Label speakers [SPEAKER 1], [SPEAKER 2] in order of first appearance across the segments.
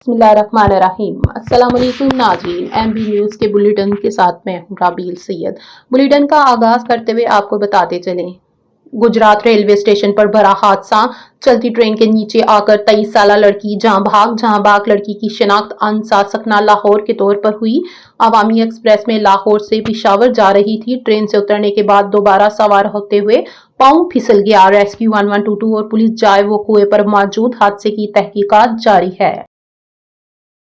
[SPEAKER 1] बिस्मिल्लाहिर्रहमानिर्रहीम। अस्सलाम वालेकुम नाज़रीन, MB न्यूज़ के बुलेटिन के साथ मैं हूं राबील सैयद। बुलेटिन का आगाज करते हुए आपको बताते चलें, गुजरात रेलवे स्टेशन पर बड़ा हादसा। चलती ट्रेन के नीचे आकर 23 साला लड़की जहां भाग लड़की की शिनाख्त अंसार सकना लाहौर के तौर पर हुई। अवामी एक्सप्रेस में लाहौर से पेशावर जा रही थी। ट्रेन से उतरने के बाद दोबारा सवार होते हुए पांव फिसल गया। रेस्क्यू 1122 और पुलिस जाए वो कुएं पर मौजूद। हादसे की तहकीकात जारी है।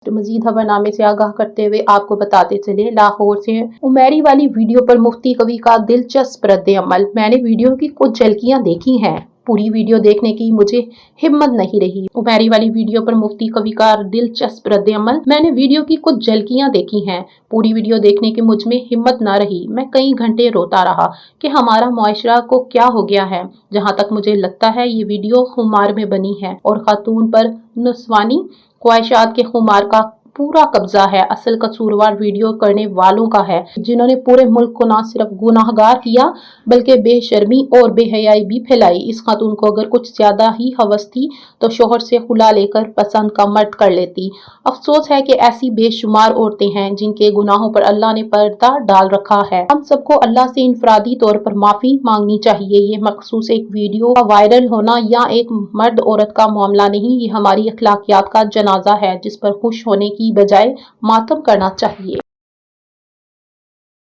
[SPEAKER 1] मजीद खबरनामे से आगाह करते हुए आपको बताते चले, लाहौर से उमेरी वाली वीडियो पर मुफ्ती कवि का दिलचस्प रद्द-ए-अमल। मैंने वीडियो की कुछ झलकियां देखी हैं, पूरी वीडियो देखने की मुझे हिम्मत नहीं रही। उमेरी वाली वीडियो पर मुफ्ती कवि का दिलचस्प रद्द-ए-अमल। मैंने वीडियो की कुछ झलकियां देखी हैं, पूरी वीडियो देखने की मुझ में हिम्मत न रही। मैं कई घंटे रोता रहा कि हमारा मुआशरा को क्या हो गया है। जहां तक मुझे लगता है ये वीडियो खुमार में बनी है और खातून पर नस्वानी ख्वाहिशात के खुमार का पूरा कब्जा है। असल कसूरवार वीडियो करने वालों का है, जिन्होंने पूरे मुल्क को न सिर्फ गुनाहगार किया बल्कि बेशर्मी और बेहयाई भी फैलाई। इस खातून को अगर कुछ ज्यादा ही हवस थी तो शोहर से खुला लेकर पसंद का मर्द कर लेती। अफसोस है कि ऐसी बेशुमार औरतें हैं जिनके गुनाहों पर अल्लाह ने पर्दा डाल रखा है। हम सबको अल्लाह से इनफरादी तौर पर माफी मांगनी चाहिए। ये मखसूस एक वीडियो का वायरल होना या एक मर्द औरत का मामला नहीं, ये हमारी अखलाकियात का जनाजा है जिस पर खुश होने की बजाय मातम करना चाहिए।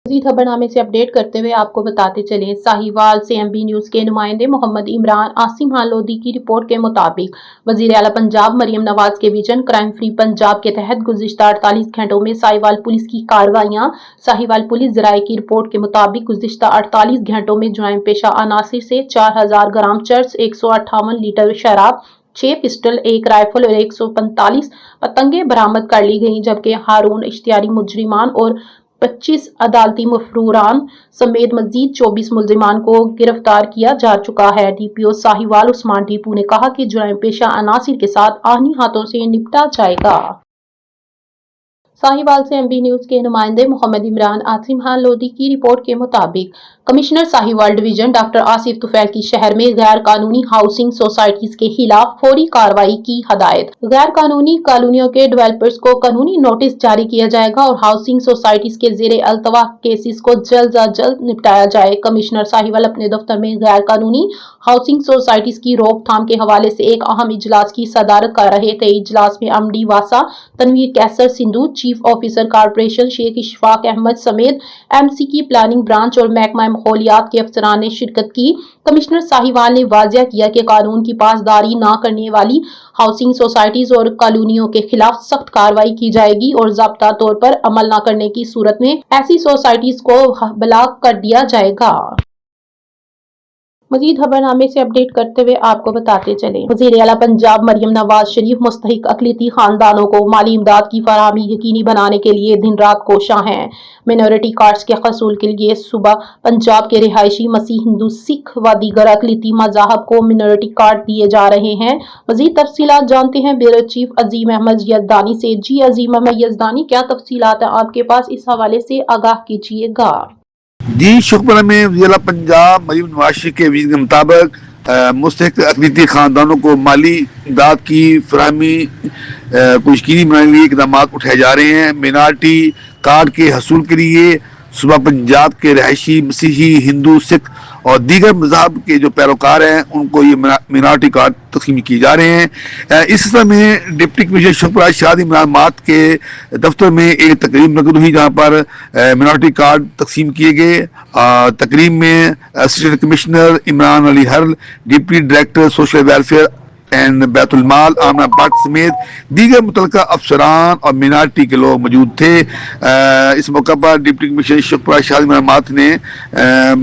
[SPEAKER 1] मज़ीद खबरनामे से अपडेट करते हुए आपको बताते चलें, साहिवाल से MB न्यूज़ के नुमाइंदे मोहम्मद इमरान आसिम खान लोधी की रिपोर्ट के मुताबिक वज़ीर आला पंजाब मरियम नवाज के विजन क्राइम फ्री पंजाब के तहत गुज़िश्ता 48 घंटों में साहिवाल पुलिस की कार्रवाइयां। साहिवाल पुलिस ज़राए की रिपोर्ट के मुताबिक गुज़िश्ता 48 घंटों में जुर्म पेशा अनासिर से 4000 ग्राम चर्स, 158 लीटर शराब, 6 पिस्टल, 1 राइफल और 145 पतंगे बरामद कर ली गई, जबकि हारून इश्तियारी मुजरिमान और 25 अदालती मफरूरान समेत मजीद 24 मुलजिमान को गिरफ्तार किया जा चुका है। DPO साहिवाल उस्मान टीपू ने कहा कि जुर्म पेशा अनासिर के साथ आनी हाथों से निपटा जाएगा। साहिवाल से MB न्यूज़ के नुमाइंदे मोहम्मद इमरान आसिम खान लोधी की रिपोर्ट के मुताबिक commissioner Sahiwal division doctor Asif Tufail की शहर में गैर कानूनी हाउसिंग सोसाइटीज के खिलाफ फौरी कार्रवाई की हदायत। गैर कानूनी कॉलोनियों के डेवलपर्स को कानूनी नोटिस जारी किया जाएगा और हाउसिंग सोसाइटीज के जेरे अल्तवा केसेस को जल्द अज जल्द निपटाया जाए। कमिश्नर साहिवाल अपने दफ्तर में गैर कानूनी हाउसिंग सोसाइटीज की रोकथाम के हवाले से एक अहम इजलास की सदारत कर रहे थे। इजलास में MD वासा Tanveer Qaiser Sindhu, chief officer corporation Sheikh Ishfaq Ahmad समेत MC की प्लानिंग ब्रांच और महकमा माहौलियात के अफसरान ने शिरकत की। कमिश्नर साहिवाल ने वाजिया किया कि कानून की पासदारी न करने वाली हाउसिंग सोसाइटीज और कॉलोनियों के खिलाफ सख्त कार्रवाई की जाएगी और ज़ाब्ता तौर पर अमल न करने की सूरत में ऐसी सोसाइटीज को ब्लॉक कर दिया जाएगा। मजीद खबरनामे से अपडेट करते हुए आपको बताते चले, वज़ीर आला पंजाब मरियम नवाज शरीफ मुस्तहिक अक़लियती खानदानों को माली इमदाद की फराहमी यकीनी बनाने के लिए दिन रात कोशां हैं। मिनॉरिटी कार्ड्स के हसूल के लिए सुबह पंजाब के रिहायशी मसीह, हिंदू, सिख व दीगर अक़लियती मज़ाहब को मिनॉरिटी कार्ड दिए जा रहे हैं। मजीद तफसीलात जानते हैं ब्यूरो चीफ अजीम अहमद यज़दानी से। जी अजीम अहमद यज़दानी, क्या तफसीलात है आपके पास, इस हवाले से आगाह कीजिएगा।
[SPEAKER 2] जी शुक्र में जिला पंजाब मरीम नवाज शरीफ के विजन के मुताबिक मुस्तहिक अक़लियती खानदानों को माली इमदाद की फराहमी को यकीनी बनाने के लिए इक़दाम उठाए जा रहे हैं। मिनॉरिटी कार्ड के हसूल के लिए सुबह पंजाब के रहायशी मसीही, हिंदू, सिख और दीगर मज़हब के जो पैरोकार हैं उनको ये मिनॉरिटी कार्ड तक़सीम किए जा रहे हैं। इस समय डिप्टी कमिश्नर शुक्र शादी इमरान मात के दफ्तर में एक तकरीब मुनक़्क़िद हुई जहाँ पर मिनॉरिटी कार्ड तक़सीम किए गए। तकरीब में असिस्टेंट कमिश्नर इमरान अली हर्ल, deputy director social welfare and Baitul Maal Amna Bhat समेत दीगर मुतल्लिका अफसरान और मिनारिटी के लोग मौजूद थे। इस मौका पर डिप्टी कमिश्नर शुक्र शादी इमरान मात ने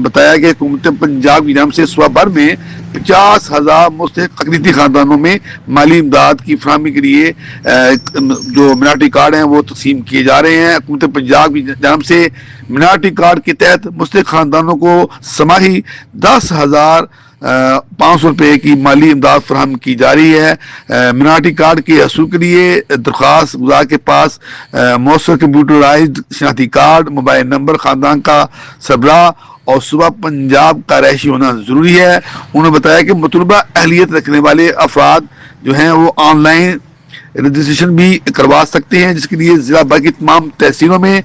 [SPEAKER 2] बताया कि हुकूमत पंजाब की जानिब से सुबह भर में 50,000 मुस्तहिक अक़लियती खानदानों में माली इमदाद की फराहमी के लिए जो मिनॉरिटी कार्ड हैं वो तक़सीम किए जा रहे हैं। हुकूमत पंजाब की जानिब से मिनॉरिटी कार्ड के तहत मुस्तहिक खानदानों को समाही 10,500 रुपये की माली इमदाद फराहम की जा रही है। मिनॉरिटी कार्ड के हसूल के लिए दरख्वास्त गुजार के पास मौसर कंप्यूटराइज्ड शनाख्ती कार्ड, मोबाइल नंबर, खानदान का सरबराह और सुबह पंजाब का रहायशी होना ज़रूरी है। उन्होंने बताया कि मतलूबा अहलियत रखने वाले अफराद जो हैं वो ऑनलाइन رجسٹریشن بھی کروا سکتے ہیں، جس کے لیے ضلع بھر کی تمام تحصیلوں میں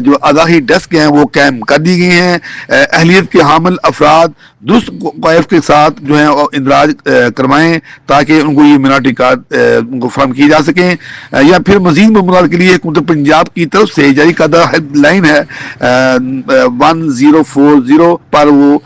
[SPEAKER 2] جو آگاہی ڈیسک ہیں وہ قائم کر دی گئی ہیں۔ اہلیت کے حامل افراد درست قواعد کے ساتھ جو ہیں اندراج کروائیں تاکہ ان کو یہ مینارٹی کارڈ ان کو فراہم کیے جا سکیں، یا پھر مزید معلومات کے لیے حکومت پنجاب کی طرف سے جاری کردہ ہیلپ لائن ہے 1040 پر وہ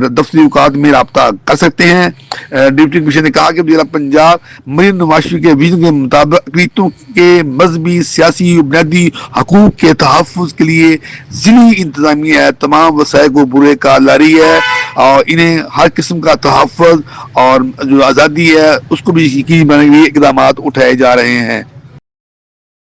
[SPEAKER 2] دفتری اوقات میں رابطہ کر سکتے ہیں۔ ڈپٹی کمشنر نے کہا کہ ضلع پنجاب مریم نواز کے ویژن کے مطابق اقلیتوں کے مذہبی، سیاسی و بنیادی حقوق کے تحفظ کے لیے ضلعی انتظامیہ تمام وسائل کو برے کار لا رہی ہے اور انہیں ہر قسم کا تحفظ اور جو آزادی ہے اس کو بھی یقینی بنانے کے لیے اقدامات اٹھائے جا رہے ہیں۔